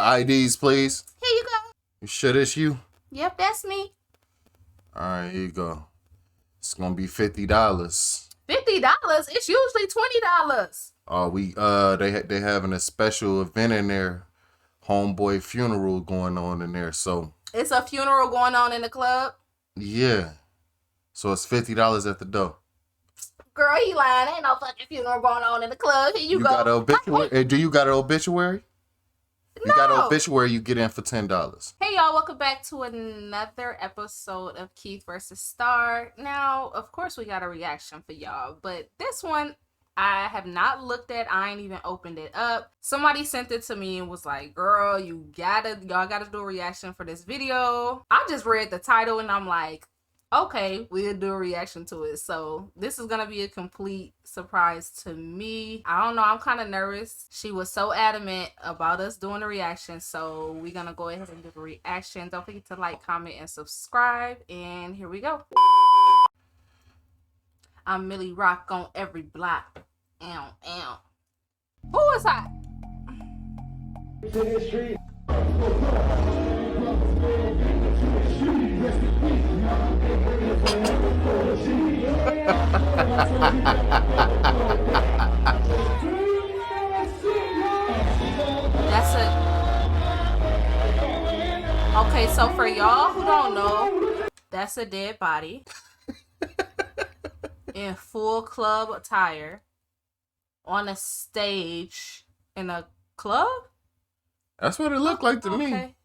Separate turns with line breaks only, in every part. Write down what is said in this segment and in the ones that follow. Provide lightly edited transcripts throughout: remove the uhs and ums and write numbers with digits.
IDs, please.
Here you go.
You sure this you?
Yep, that's me.
All right, here you go. It's gonna be $50.
$50? It's usually $20.
Oh, they having a special event in there. Homeboy funeral going on in there. So
It's a funeral going on in the club.
yeah. So it's $50 at the door.
Girl, he lying. Ain't no fucking funeral going on in the club. Here you go.
Got an obituary? Do you got an obituary?
No.
You got an obituary, you get in for $10.
Hey y'all, welcome back to another episode of Keith vs. Star. Now, of course, we got a reaction for y'all, but this one I have not looked at. I ain't even opened it up. Somebody sent it to me and was like, girl, y'all gotta do a reaction for this video. I just read the title and I'm like, okay, we'll do a reaction to it. So this is gonna be a complete surprise to me. I don't know, I'm kind of nervous. She was so adamant about us doing a reaction, so we're gonna go ahead and do the reaction. Don't forget to like, comment, and subscribe, and here we go. I'm Millie Rock on every block. Ow, ow. Who is that? That's it. Okay, so for y'all who don't know, that's a dead body in full club attire on a stage in a club.
That's what it looked like to me.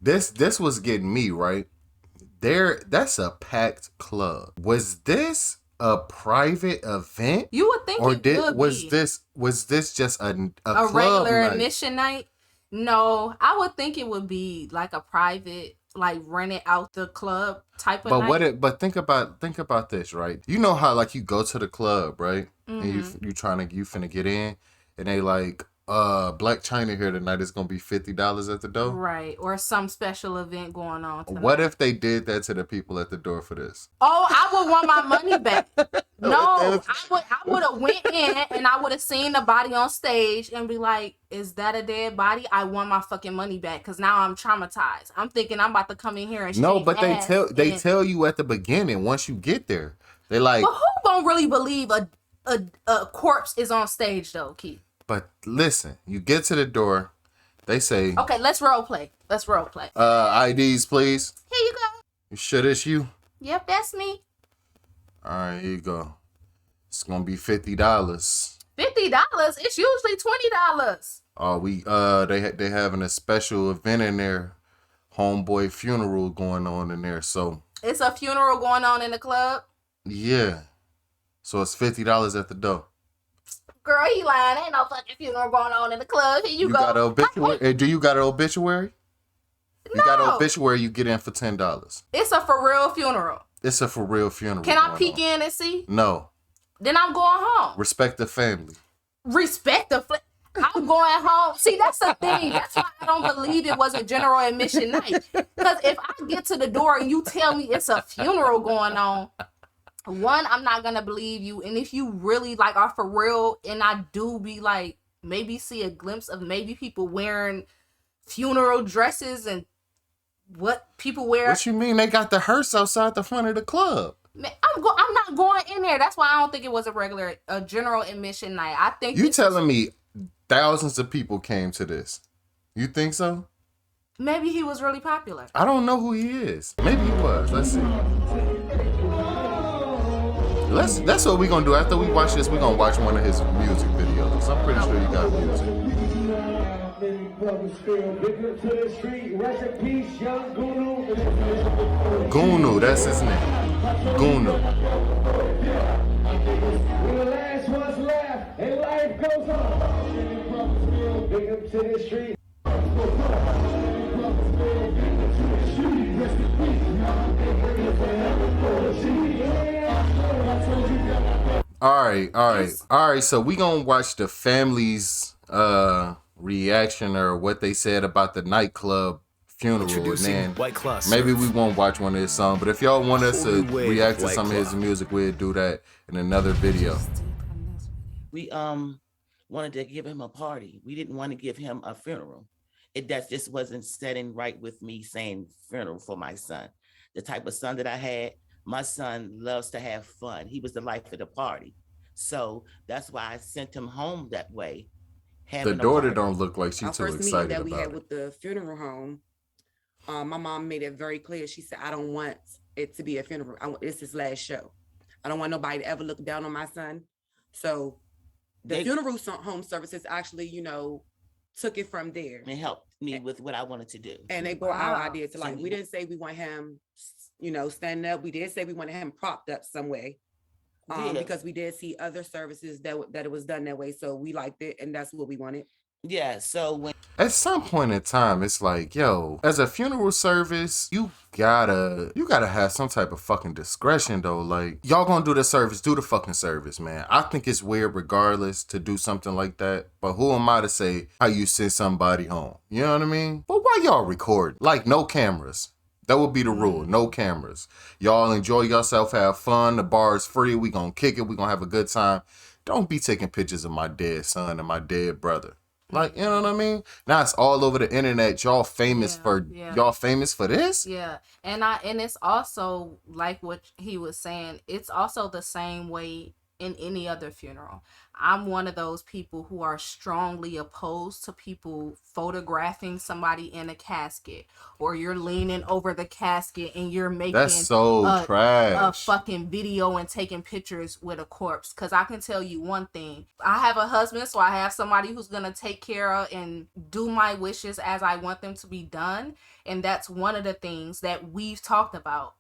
This was getting me, right? That's a packed club. Was this a private event?
You would think
was this just a club
regular
night?
admission night? No, I would think it would be like a private, like rented out the club type of night.
But think about this, right? You know how like you go to the club, right? And you finna get in, and they like, Black China here tonight, is gonna be $50 at the door. Right.
Or some special event going on tonight.
What if they did that to the people at the door for this?
Oh, I would want my money back. No, I would have went in and I would have seen the body on stage and be like, is that a dead body? I want my fucking money back, because now I'm traumatized. I'm thinking I'm about to come in here and
no, but they tell you at the beginning once you get there. They like,
but who gonna really believe a corpse is on stage though, Keith?
But listen, you get to the door, they say,
okay, let's role play. Let's role play.
IDs, please.
Here you go.
You sure this you?
Yep, that's me.
All right, here you go. It's gonna be $50.
$50? It's usually $20.
Oh, they having a special event in there. Homeboy funeral going on in there. So
it's a funeral going on in the club?
Yeah. So it's $50 at the door.
Girl, he lying. Ain't no fucking funeral going on in the club. Here you go.
Got an obituary? Do you got an obituary? You got an obituary, you get in for $10.
It's a for real funeral.
It's a for real funeral.
Can I peek in and see?
No.
Then I'm going home.
Respect the family.
Respect the I'm going home. See, that's the thing. That's why I don't believe it was a general admission night. Because if I get to the door and you tell me it's a funeral going on, one, I'm not gonna believe you. And if you really like are for real, and I do be like, maybe see a glimpse of maybe people wearing funeral dresses and what people wear.
What you mean? They got the hearse outside the front of the club.
Man, I'm not going in there. That's why I don't think it was a general admission night. I think
you telling me thousands of people came to this. You think so?
Maybe he was really popular.
I don't know who he is. Maybe he was. Let's see. That's what we're gonna do. After we watch this, we're gonna watch one of his music videos. I'm pretty sure he got music. GOONEW, that's his name. GOONEW. The last one's left, and life goes on. Big up to the street. All right. So we gonna watch the family's reaction or what they said about the nightclub funeral, and
Introducing
then
White Claw
maybe we
Surf.
won't watch one of his songs. But if y'all want us
Holy
to
wave
react to
White
some of his
Claw.
music, we'll do that in another video.
We wanted to give him a party. We didn't want to give him a funeral. That just wasn't setting right with me saying funeral for my son. The type of son that I had, my son loves to have fun. He was the life of the party. So that's why I sent him home that way.
The daughter don't look like she's too
Our first
excited
meeting that we
about
had
it.
with the funeral home, my mom made it very clear. She said, I don't want it to be a funeral. It's his last show. I don't want nobody to ever look down on my son. So the funeral home services actually, took it from there.
And helped me with what I wanted to do.
And they brought our idea to life. We didn't say we want him, standing up. We did say we wanted him propped up some way. Because we did see other services that it was done that way. So we liked it, and that's what we wanted.
Yeah, so when
at some point in time, it's like, yo, as a funeral service, you gotta have some type of fucking discretion though. Like, y'all gonna do the service, do the fucking service, man. I think it's weird regardless to do something like that, but who am I to say how you send somebody home? You know what I mean? But why y'all record? Like, no cameras. That would be the rule. No cameras. Y'all enjoy yourself, have fun. The bar is free. We gonna kick it. We gonna have a good time. Don't be taking pictures of my dead son and my dead brother. Like, you know what I mean? Now it's all over the internet. Y'all famous for this?
Yeah. And it's also like what he was saying, it's also the same way in any other funeral. I'm one of those people who are strongly opposed to people photographing somebody in a casket, or you're leaning over the casket and you're making a fucking video and taking pictures with a corpse. Because I can tell you one thing, I have a husband, so I have somebody who's gonna take care of and do my wishes as I want them to be done. And that's one of the things that we've talked about.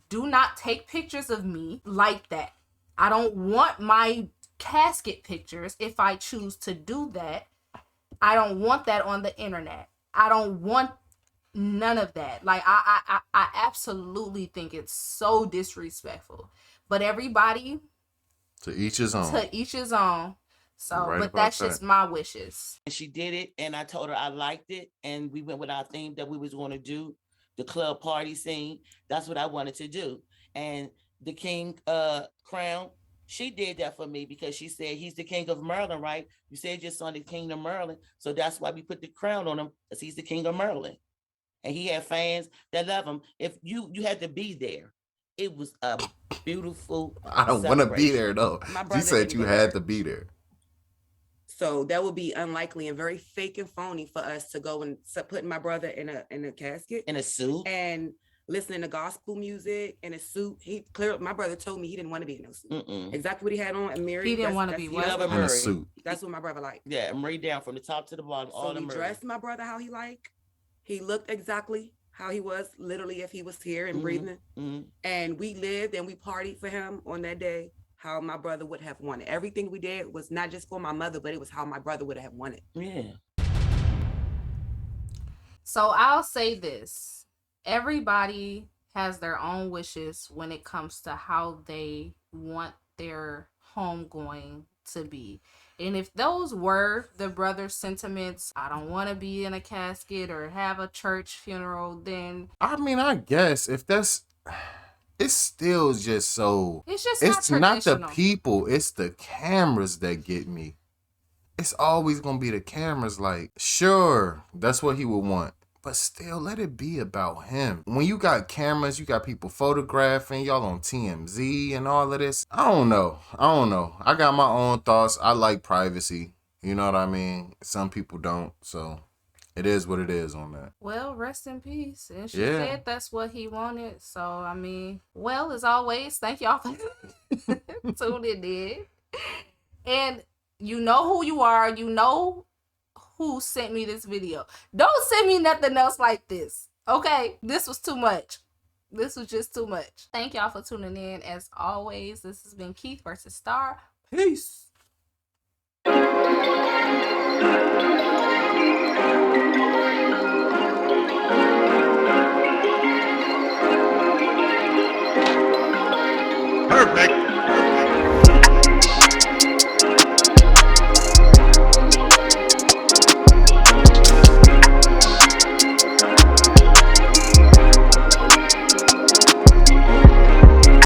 Do not take pictures of me like that. I don't want my casket pictures. If I choose to do that, I don't want that on the internet. I don't want none of that. Like, I absolutely think it's so disrespectful. But everybody,
to each his own.
So, right, but that's just my wishes.
And she did it, and I told her I liked it, and we went with our theme that we was going to do, the club party scene. That's what I wanted to do. And the king crown, she did that for me because she said he's the king of Maryland, right? You said your son the king of Maryland, so that's why we put the crown on him, because he's the king of Maryland, and he had fans that love him. If you had to be there, it was a beautiful.
I don't want to be there though. You said you had to be there,
so that would be unlikely and very fake and phony for us to go and put my brother in a casket,
in a suit,
and listening to gospel music in a suit. My brother told me he didn't want to be in no suit. Exactly what he had on. And Mary,
he didn't want to be
in a suit.
That's what my brother liked.
Yeah, Mary down from the top to the bottom.
So we dressed my brother how he liked. He looked exactly how he was, literally, if he was here and breathing. And we lived and we partied for him on that day how my brother would have wanted. Everything we did was not just for my mother, but it was how my brother would have wanted.
Yeah.
So I'll say this. Everybody has their own wishes when it comes to how they want their homegoing to be. And if those were the brother's sentiments, I don't want to be in a casket or have a church funeral, then
I mean, I guess if that's, it's still just so,
it's
not the people, it's the cameras that get me. It's always gonna be the cameras. Like, sure, that's what he would want, but still, let it be about him. When you got cameras, you got people photographing, y'all on TMZ and all of this. I don't know. I got my own thoughts. I like privacy. You know what I mean? Some people don't. So it is what it is on that.
Well, rest in peace. And she said that's what he wanted. So, I mean, well, as always, thank y'all for tuning in. And you know who you are. You know who sent me this video. Don't send me nothing else like this. Okay? This was too much. This was just too much. Thank y'all for tuning in. As always, this has been Keith versus Star. Peace.
Perfect.